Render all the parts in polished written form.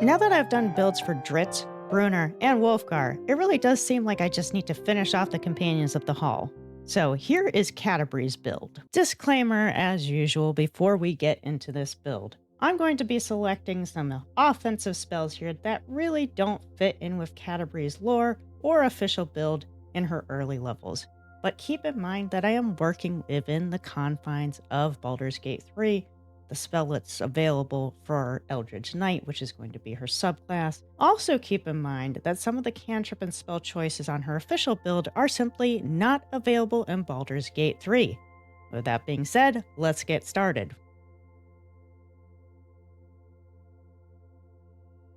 Now that I've done builds for Dritz, Brunner, and Wolfgar, it really does seem like I just need to finish off the companions of the hall. So here is Catti-brie's build. Disclaimer as usual before we get into this build. I'm going to be selecting some offensive spells here that really don't fit in with Catti-brie's lore or official build in her early levels. But keep in mind that I am working within the confines of Baldur's Gate 3, the spell that's available for Eldritch Knight, which is going to be her subclass. Also keep in mind that some of the cantrip and spell choices on her official build are simply not available in Baldur's Gate 3. With that being said, let's get started.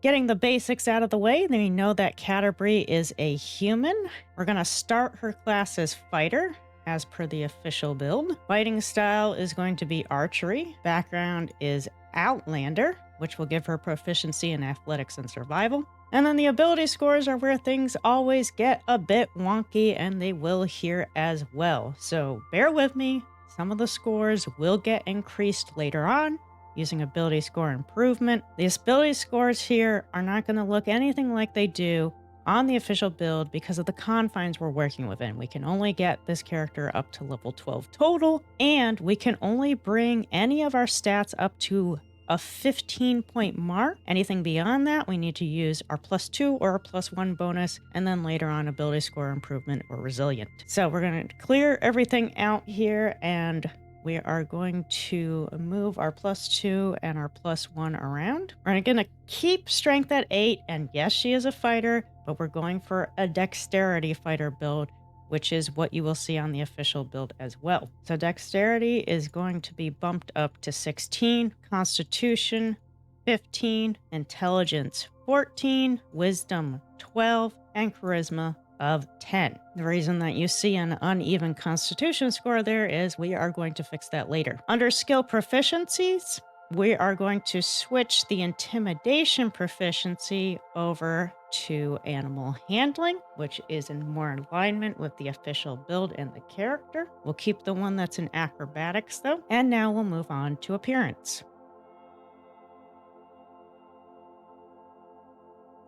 Getting the basics out of the way, then we know that Catti-brie is a human. We're going to start her class as fighter, as per the official build. Fighting style is going to be archery. Background is Outlander, which will give her proficiency in athletics and survival. And then the ability scores are where things always get a bit wonky, and they will here as well. So bear with me. Some of the scores will get increased later on using ability score improvement. The ability scores here are not going to look anything like they do on the official build because of the confines we're working within. We can only get this character up to level 12 total, and we can only bring any of our stats up to a 15-point mark. Anything beyond that, we need to use our +2 or our +1 bonus, and then later on ability score improvement or resilient. So we're going to clear everything out here, and we are going to move our +2 and our +1 around. We're going to keep strength at 8, and yes, she is a fighter, but we're going for a dexterity fighter build, which is what you will see on the official build as well. So dexterity is going to be bumped up to 16, constitution 15, intelligence 14, wisdom 12, and charisma of 10. The reason that you see an uneven constitution score there is we are going to fix that later. Under skill proficiencies, we are going to switch the intimidation proficiency over to animal handling, which is in more alignment with the official build and the character. We'll keep the one that's in acrobatics though. And now we'll move on to appearance.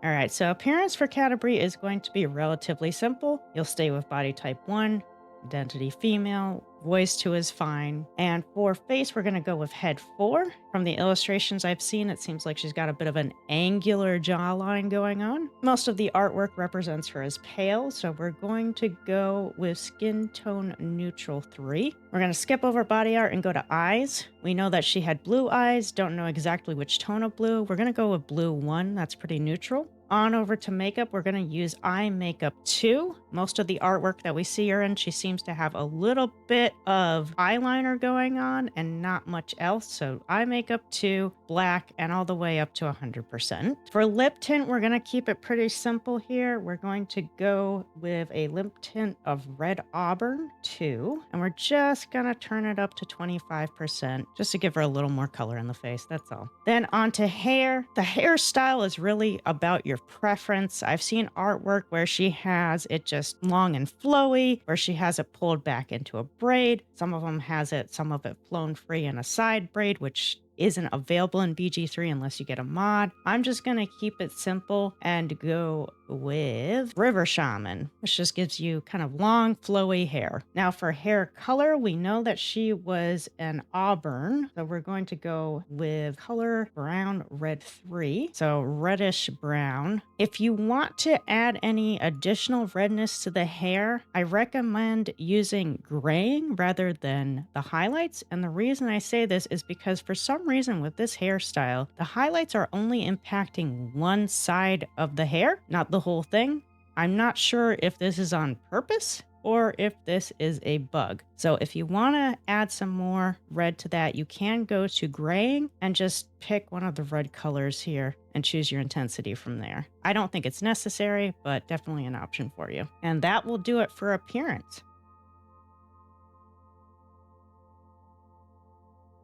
All right, so appearance for Catti-brie is going to be relatively simple. You'll stay with body type 1, identity female, voice 2 is fine. And for face, we're going to go with head 4. From the illustrations I've seen, it seems like she's got a bit of an angular jawline going on. Most of the artwork represents her as pale, so we're going to go with skin tone neutral 3. We're going to skip over body art and go to eyes. We know that she had blue eyes, don't know exactly which tone of blue. We're going to go with blue 1, that's pretty neutral. On over to makeup, we're going to use eye makeup 2. Most of the artwork that we see her in, she seems to have a little bit of eyeliner going on and not much else. So eye makeup 2, black, and all the way up to 100%. For lip tint, we're going to keep it pretty simple here. We're going to go with a lip tint of red auburn 2, and we're just going to turn it up to 25% just to give her a little more color in the face. That's all. Then on to hair. The hairstyle is really about your preference. I've seen artwork where she has it just long and flowy, where she has it pulled back into a braid. Some of them has it, some of it flown free in a side braid, which isn't available in BG3 unless you get a mod. I'm just going to keep it simple and go with River Shaman, which just gives you kind of long, flowy hair. Now for hair color, we know that she was an auburn, so we're going to go with color brown red 3, so reddish brown. If you want to add any additional redness to the hair, I recommend using graying rather than the highlights, and the reason I say this is because for some reason with this hairstyle, the highlights are only impacting one side of the hair, not the whole thing. I'm not sure if this is on purpose or if this is a bug. So if you want to add some more red to that, you can go to graying and just pick one of the red colors here and choose your intensity from there. I don't think it's necessary, but definitely an option for you. And that will do it for appearance.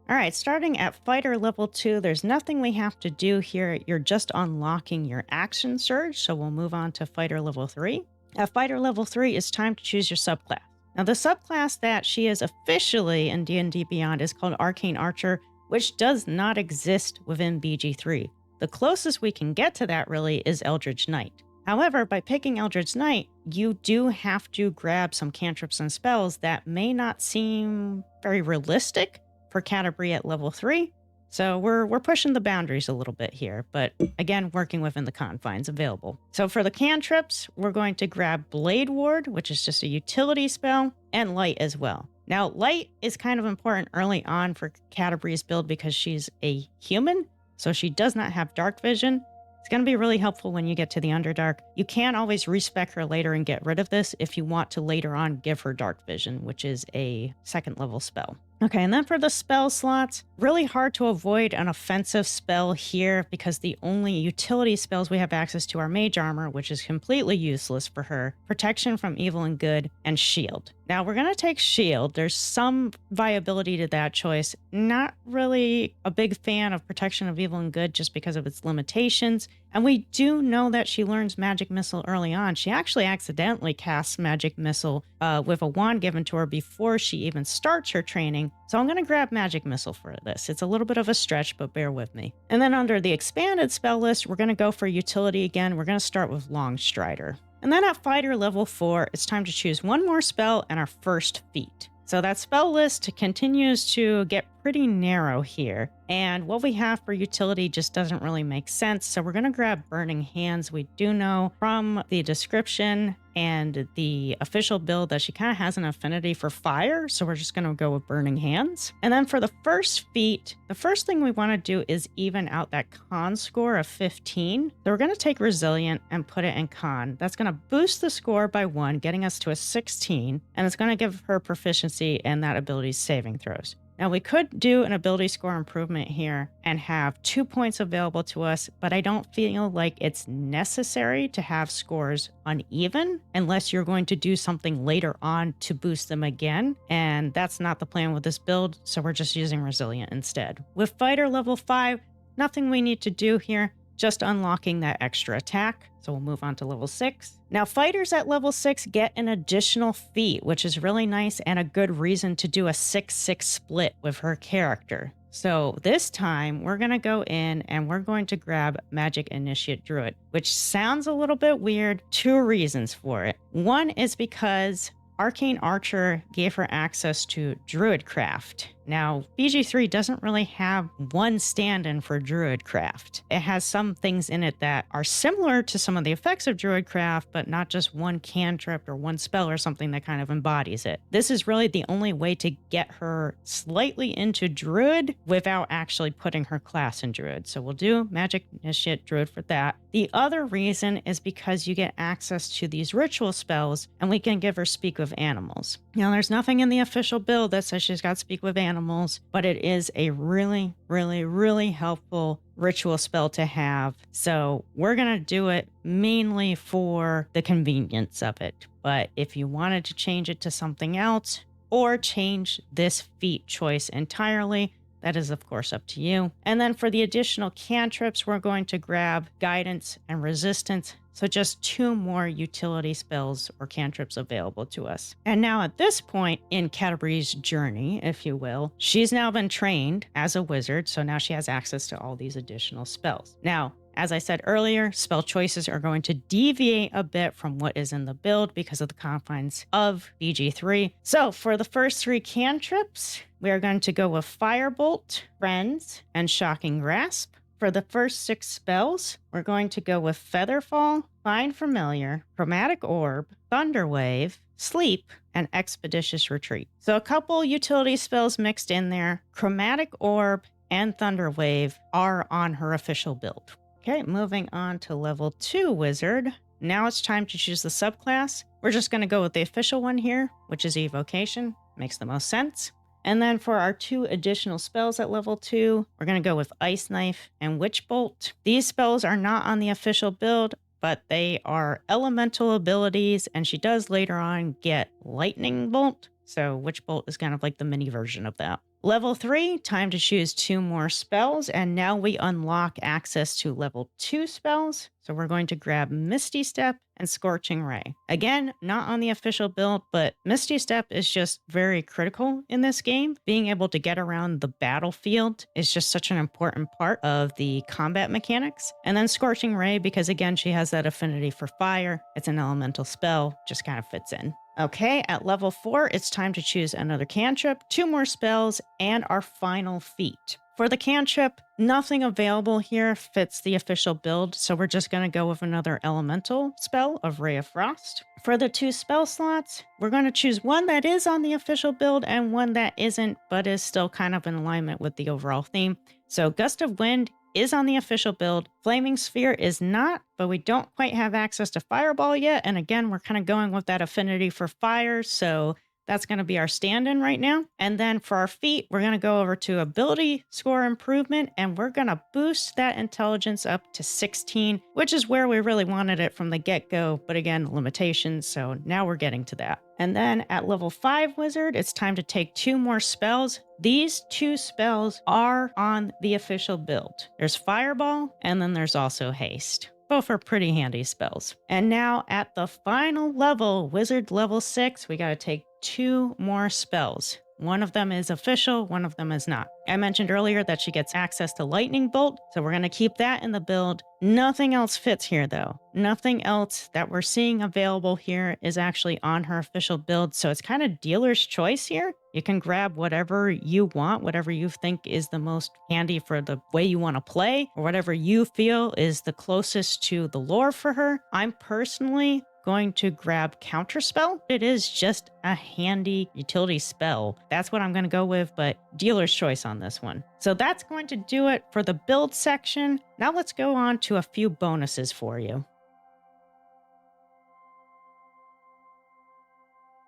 All right, starting at fighter level 2, there's nothing we have to do here. You're just unlocking your action surge, so we'll move on to fighter level 3. At fighter level 3, it's time to choose your subclass. Now, the subclass that she is officially in D&D Beyond is called Arcane Archer, which does not exist within BG3. The closest we can get to that really is Eldritch Knight. However, by picking Eldritch Knight, you do have to grab some cantrips and spells that may not seem very realistic for Catti-brie at level 3. So we're pushing the boundaries a little bit here, but again, working within the confines available. So for the cantrips, we're going to grab Blade Ward, which is just a utility spell, and Light as well. Now, Light is kind of important early on for Catti-brie's build because she's a human, so she does not have dark vision. It's going to be really helpful when you get to the Underdark. You can always respec her later and get rid of this if you want to later on give her dark vision, which is a 2nd level spell. Okay, and then for the spell slots, really hard to avoid an offensive spell here because the only utility spells we have access to are Mage Armor, which is completely useless for her, Protection from Evil and Good, and Shield. Now we're going to take Shield. There's some viability to that choice. Not really a big fan of Protection of Evil and Good just because of its limitations. And we do know that she learns Magic Missile early on. She actually accidentally casts Magic Missile with a wand given to her before she even starts her training. So I'm going to grab Magic Missile for this. It's a little bit of a stretch, but bear with me. And then under the expanded spell list, we're going to go for utility again. We're going to start with Long Strider. And then at Fighter level 4, it's time to choose one more spell and our first feat. So that spell list continues to get pretty narrow here. And what we have for utility just doesn't really make sense. So we're going to grab Burning Hands. We do know from the description and the official build that she kind of has an affinity for fire. So we're just going to go with Burning Hands. And then for the first feat, the first thing we want to do is even out that con score of 15. So we're going to take Resilient and put it in con. That's going to boost the score by 1, getting us to a 16. And it's going to give her proficiency in that ability's saving throws. Now, we could do an ability score improvement here and have 2 points available to us, but I don't feel like it's necessary to have scores uneven unless you're going to do something later on to boost them again. And that's not the plan with this build, so we're just using Resilient instead. With Fighter level 5, nothing we need to do here, just unlocking that extra attack. So we'll move on to level 6. Now, fighters at level 6 get an additional feat, which is really nice and a good reason to do a 6-6 split with her character. So this time we're going to go in and we're going to grab Magic Initiate Druid, which sounds a little bit weird. 2 reasons for it. One is because Arcane Archer gave her access to Druidcraft. Now, BG3 doesn't really have one stand-in for Druidcraft. It has some things in it that are similar to some of the effects of Druidcraft, but not just one cantrip or one spell or something that kind of embodies it. This is really the only way to get her slightly into Druid without actually putting her class in Druid. So we'll do Magic Initiate Druid for that. The other reason is because you get access to these ritual spells, and we can give her Speak with Animals. Now, there's nothing in the official build that says she's got Speak with Animals, but it is a really, really, really helpful ritual spell to have. So we're going to do it mainly for the convenience of it. But if you wanted to change it to something else or change this feat choice entirely, that is, of course, up to you. And then for the additional cantrips, we're going to grab Guidance and Resistance. So just 2 more utility spells or cantrips available to us. And now at this point in Catti-brie's journey, if you will, she's now been trained as a wizard. So now she has access to all these additional spells. Now, as I said earlier, spell choices are going to deviate a bit from what is in the build because of the confines of BG3. So for the first 3 cantrips, we are going to go with Firebolt, Friends, and Shocking Grasp. For the first 6 spells, we're going to go with Featherfall, Find Familiar, Chromatic Orb, Thunderwave, Sleep, and Expeditious Retreat. So a couple utility spells mixed in there. Chromatic Orb and Thunderwave are on her official build. Okay, moving on to level 2 wizard. Now it's time to choose the subclass. We're just going to go with the official one here, which is Evocation. Makes the most sense. And then for our 2 additional spells at level 2, we're going to go with Ice Knife and Witch Bolt. These spells are not on the official build, but they are elemental abilities, and she does later on get Lightning Bolt. So Witch Bolt is kind of like the mini version of that. Level 3, time to choose 2 more spells, and now we unlock access to level 2 spells. So we're going to grab Misty Step and Scorching Ray. Again, not on the official build, but Misty Step is just very critical in this game. Being able to get around the battlefield is just such an important part of the combat mechanics. And then Scorching Ray, because again, she has that affinity for fire. It's an elemental spell, just kind of fits in. Okay, at level 4, it's time to choose another cantrip, 2 more spells, and our final feat. For the cantrip, nothing available here fits the official build, so we're just going to go with another elemental spell of Ray of Frost. For the 2 spell slots, we're going to choose one that is on the official build and one that isn't, but is still kind of in alignment with the overall theme. So Gust of Wind is on the official build. Flaming Sphere is not, but we don't quite have access to Fireball yet. And again, we're kind of going with that affinity for fire, so that's going to be our stand-in right now. And then for our feat, we're going to go over to ability score improvement, and we're going to boost that intelligence up to 16, which is where we really wanted it from the get-go. But again, limitations, so now we're getting to that. And then at level 5 wizard, it's time to take 2 more spells. These 2 spells are on the official build. There's Fireball, and then there's also Haste. Both are pretty handy spells. And now at the final level, wizard level 6, we got to take 2 more spells. One of them is official, one of them is not. I mentioned earlier that she gets access to Lightning Bolt, so we're going to keep that in the build. Nothing else fits here, though. Nothing else that we're seeing available here is actually on her official build, so it's kind of dealer's choice here. You can grab whatever you want, whatever you think is the most handy for the way you want to play, or whatever you feel is the closest to the lore for her. I'm personally going to grab Counterspell. It is just a handy utility spell. That's what I'm going to go with, but dealer's choice on this one. So that's going to do it for the build section. Now let's go on to a few bonuses for you.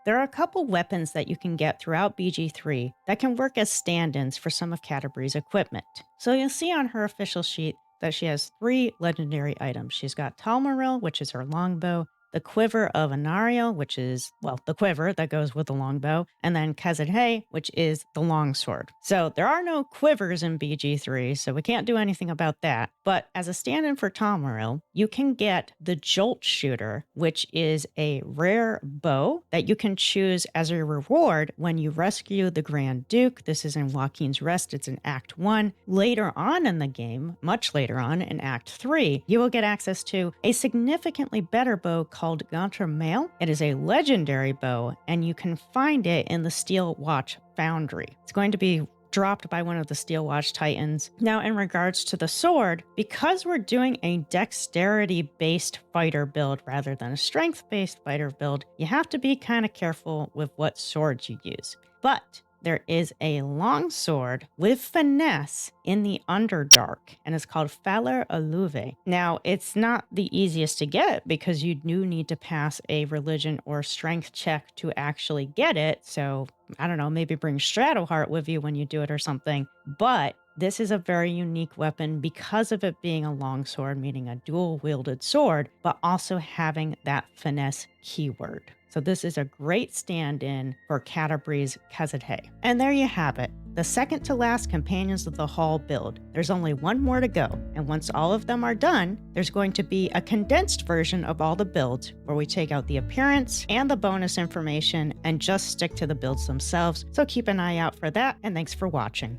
There are a couple weapons that you can get throughout BG3 that can work as stand-ins for some of Catti-brie's equipment. So you'll see on her official sheet that she has 3 legendary items. She's got Talmaril, which is her longbow, the Quiver of Anario, which is, well, the quiver that goes with the longbow, and then Catti-brie, which is the longsword. So there are no quivers in BG3, so we can't do anything about that. But as a stand-in for Talmaril, you can get the Jolt Shooter, which is a rare bow that you can choose as a reward when you rescue the Grand Duke. This is in Joaquin's Rest. It's in Act 1. Later on in the game, much later on in Act 3, you will get access to a significantly better bow called Gaunter Mail. It is a legendary bow, and you can find it in the Steel Watch Foundry. It's going to be dropped by one of the Steel Watch Titans. Now, in regards to the sword, because we're doing a dexterity-based fighter build rather than a strength-based fighter build, you have to be kind of careful with what swords you use. But there is a longsword with finesse in the Underdark, and it's called Faller Aluve. Now, it's not the easiest to get because you do need to pass a religion or strength check to actually get it. So, I don't know, maybe bring Stratoheart with you when you do it or something. But this is a very unique weapon because of it being a longsword, meaning a dual-wielded sword, but also having that finesse keyword. So this is a great stand-in for Catti-brie's Catti-brie. And there you have it, the second to last Companions of the Hall build. There's only one more to go, and once all of them are done, there's going to be a condensed version of all the builds where we take out the appearance and the bonus information and just stick to the builds themselves. So keep an eye out for that, and thanks for watching.